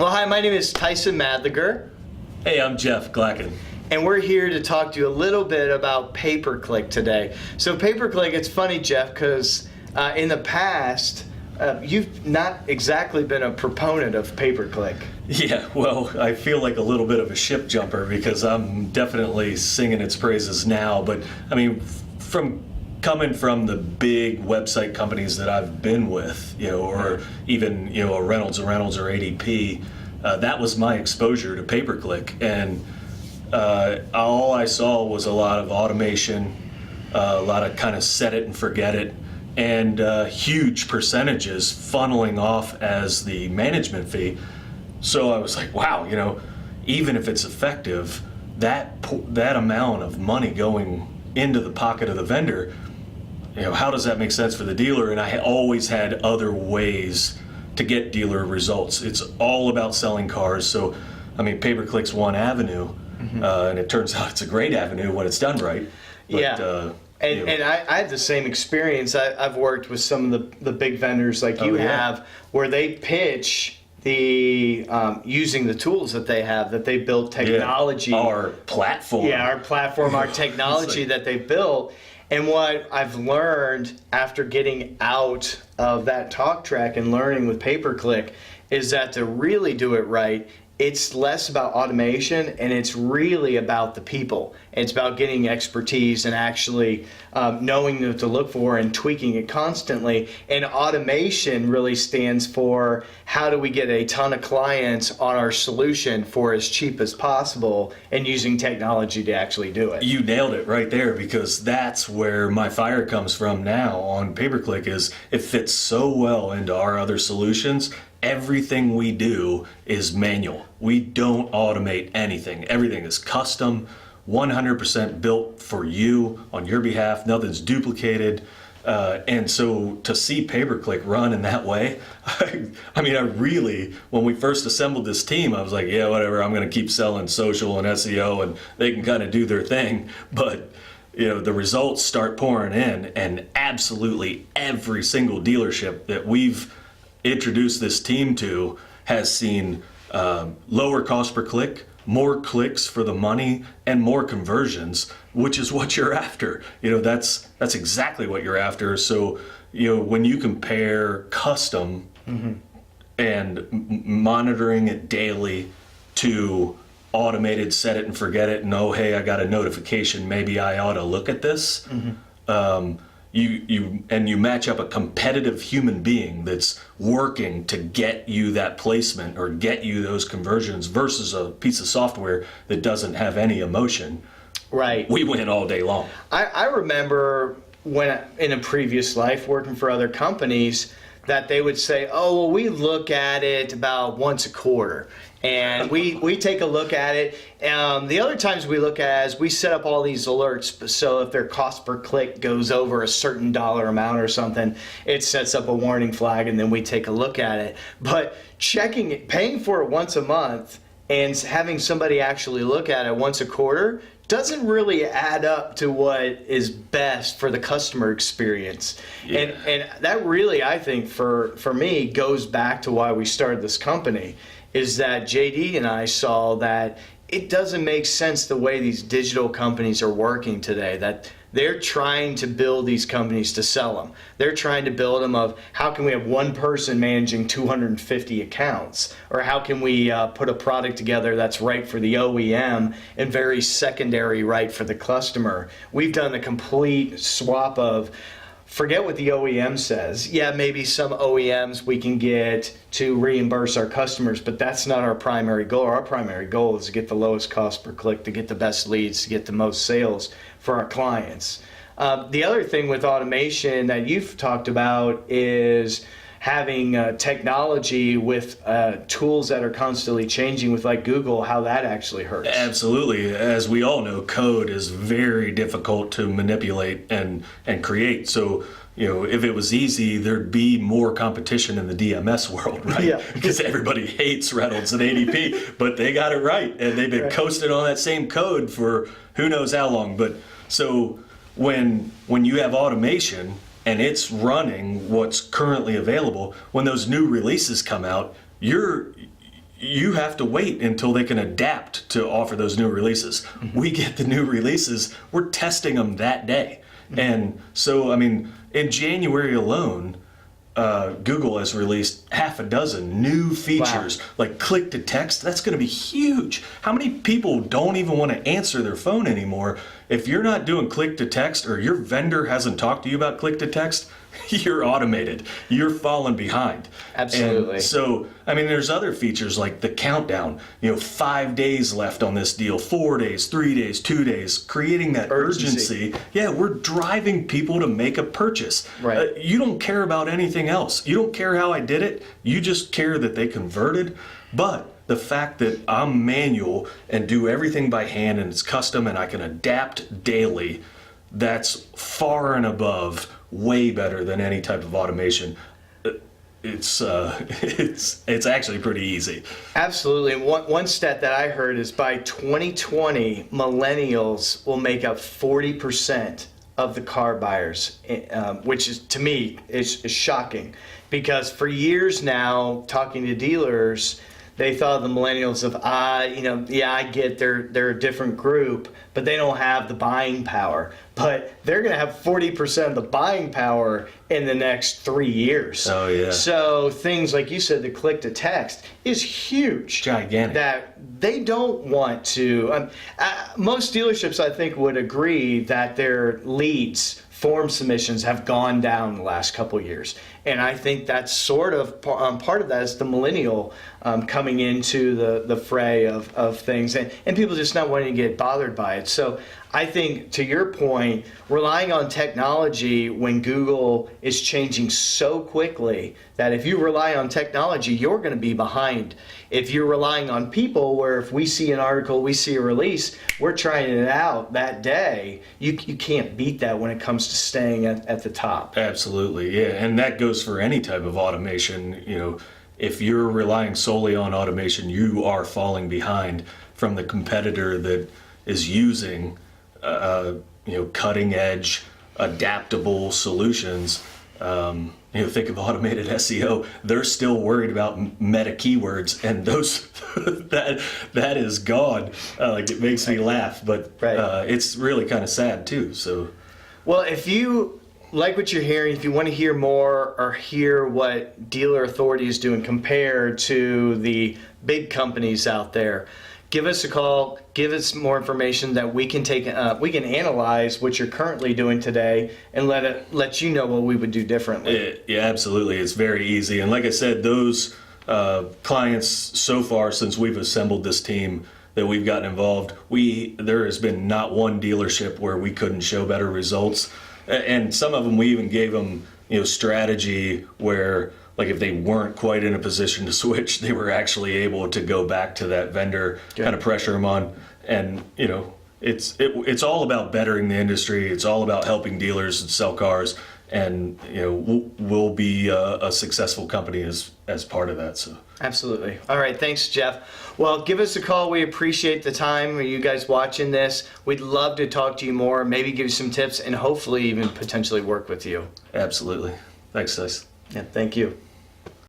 Well, hi, my name is Tyson Madliger, Hey, I'm Jeff Glacken. and we're here to talk to you a little bit about pay-per-click today. So pay-per-click, it's funny, Jeff, because in the past, you've not exactly been a proponent of pay-per-click. Yeah, well, I feel like a little bit of a ship jumper because I'm definitely singing its praises now. But I mean, coming from the big website companies that I've been with, or even a Reynolds or ADP, that was my exposure to pay-per-click, and all I saw was a lot of automation, a lot of kind of set it and forget it, and huge percentages funneling off as the management fee. So I was like, wow, even if it's effective, that amount of money going into the pocket of the vendor, how does that make sense for the dealer? And I always had other ways to get dealer results. It's all about selling cars. So, I mean, pay-per-click's one avenue, and it turns out it's a great avenue when it's done right. But, Yeah. And I had the same experience. I've worked with some of the big vendors like you have, where they pitch the using the tools that they have, that they built technology. Our platform. Yeah, our platform, our technology that they built. And what I've learned after getting out of that talk track and learning with pay-per-click is that to really do it right, it's less about automation and it's really about the people. It's about getting expertise and actually knowing what to look for and tweaking it constantly. And automation really stands for how do we get a ton of clients on our solution for as cheap as possible and using technology to actually do it. You nailed it right there, because that's where my fire comes from now on pay-per-click. Is it fits so well into our other solutions. Everything we do is manual. We don't automate anything. Everything is custom, 100% built for you on your behalf. Nothing's duplicated. And so to see pay-per-click run in that way, I really, when we first assembled this team, I was like, yeah, whatever, I'm going to keep selling social and SEO and they can kind of do their thing. But the results start pouring in, and absolutely every single dealership that we've introduced this team to has seen lower cost per click, more clicks for the money, and more conversions, which is what you're after. That's exactly what you're after. So when you compare custom and monitoring it daily to automated set it and forget it, and oh hey, I got a notification, maybe I ought to look at this. You match up a competitive human being that's working to get you that placement or get you those conversions versus a piece of software that doesn't have any emotion. Right. We win all day long. I remember when in a previous life working for other companies that they would say, oh, well, we look at it about once a quarter. And we take a look at it. The other times we look at it is we set up all these alerts. So if their cost per click goes over a certain dollar amount or something, it sets up a warning flag, and then we take a look at it. But paying for it once a month and having somebody actually look at it once a quarter doesn't really add up to what is best for the customer experience. Yeah. And that really, I think, for me, goes back to why we started this company, is that JD and I saw that it doesn't make sense the way these digital companies are working today, that they're trying to build these companies to sell them. They're trying to build them of how can we have one person managing 250 accounts, or how can we put a product together that's right for the OEM and very secondary right for the customer. We've done the complete swap of forget what the OEM says. Yeah, maybe some OEMs we can get to reimburse our customers, but that's not our primary goal. Our primary goal is to get the lowest cost per click, to get the best leads, to get the most sales for our clients. The other thing with automation that you've talked about is having technology with tools that are constantly changing with like Google, how that actually hurts. Absolutely. As we all know, code is very difficult to manipulate and create. So, if it was easy, there'd be more competition in the DMS world, right? Yeah. Because everybody hates Reynolds and ADP, but they got it right. And they've been coasting on that same code for who knows how long. But so when you have automation and it's running what's currently available, when those new releases come out, you're you have to wait until they can adapt to offer those new releases. We get the new releases, we're testing them that day. And so, I mean, in January alone, Google has released half a dozen new features, like click to text. That's going to be huge. How many people don't even want to answer their phone anymore? If you're not doing click to text, or your vendor hasn't talked to you about click to text, you're automated. You're falling behind. Absolutely. And so, I mean, there's other features like the countdown, 5 days left on this deal, 4 days, 3 days, 2 days, creating that urgency. Yeah, we're driving people to make a purchase. Right. You don't care about anything else. You don't care how I did it. You just care that they converted. But the fact that I'm manual and do everything by hand and it's custom and I can adapt daily, that's far and above, way better than any type of automation. It's actually pretty easy. Absolutely. One stat that I heard is by 2020, millennials will make up 40% of the car buyers, which is, to me, is shocking. Because for years now, talking to dealers, they thought the millennials of, I get they're a different group, but they don't have the buying power. But they're going to have 40% of the buying power in the next 3 years. Oh, yeah. So things like you said, the click to text is huge. Gigantic. That they don't want to. Most dealerships, I think, would agree that their leads, form submissions, have gone down the last couple of years. And I think that's sort of part of that is the millennial coming into the fray of things, and people just not wanting to get bothered by it. So I think, to your point, relying on technology when Google is changing so quickly that if you rely on technology, you're going to be behind. If you're relying on people, where if we see an article, we see a release, we're trying it out that day, you can't beat that when it comes to staying at the top. Absolutely, yeah. And that goes for any type of automation. If you're relying solely on automation, you are falling behind from the competitor that is using cutting edge, adaptable solutions. Think of automated SEO. They're still worried about meta keywords, and those that is gone. It makes me laugh, but it's really kind of sad too. So, well, if you like what you're hearing, if you want to hear more or hear what Dealer Authority is doing compared to the big companies out there, give us a call, give us more information that we can take. We can analyze what you're currently doing today and let you know what we would do differently. Yeah, absolutely. It's very easy. And like I said, those clients so far, since we've assembled this team that we've gotten involved, there has been not one dealership where we couldn't show better results. And some of them, we even gave them, strategy where, like, if they weren't quite in a position to switch, they were actually able to go back to that vendor, kind of pressure them on. And, it's all about bettering the industry. It's all about helping dealers sell cars. And, we'll be a successful company as part of that. So. Absolutely. All right. Thanks, Jeff. Well, give us a call. We appreciate the time. Are you guys watching this? We'd love to talk to you more, maybe give you some tips, and hopefully even potentially work with you. Absolutely. Thanks, Tyson. Yeah. Thank you.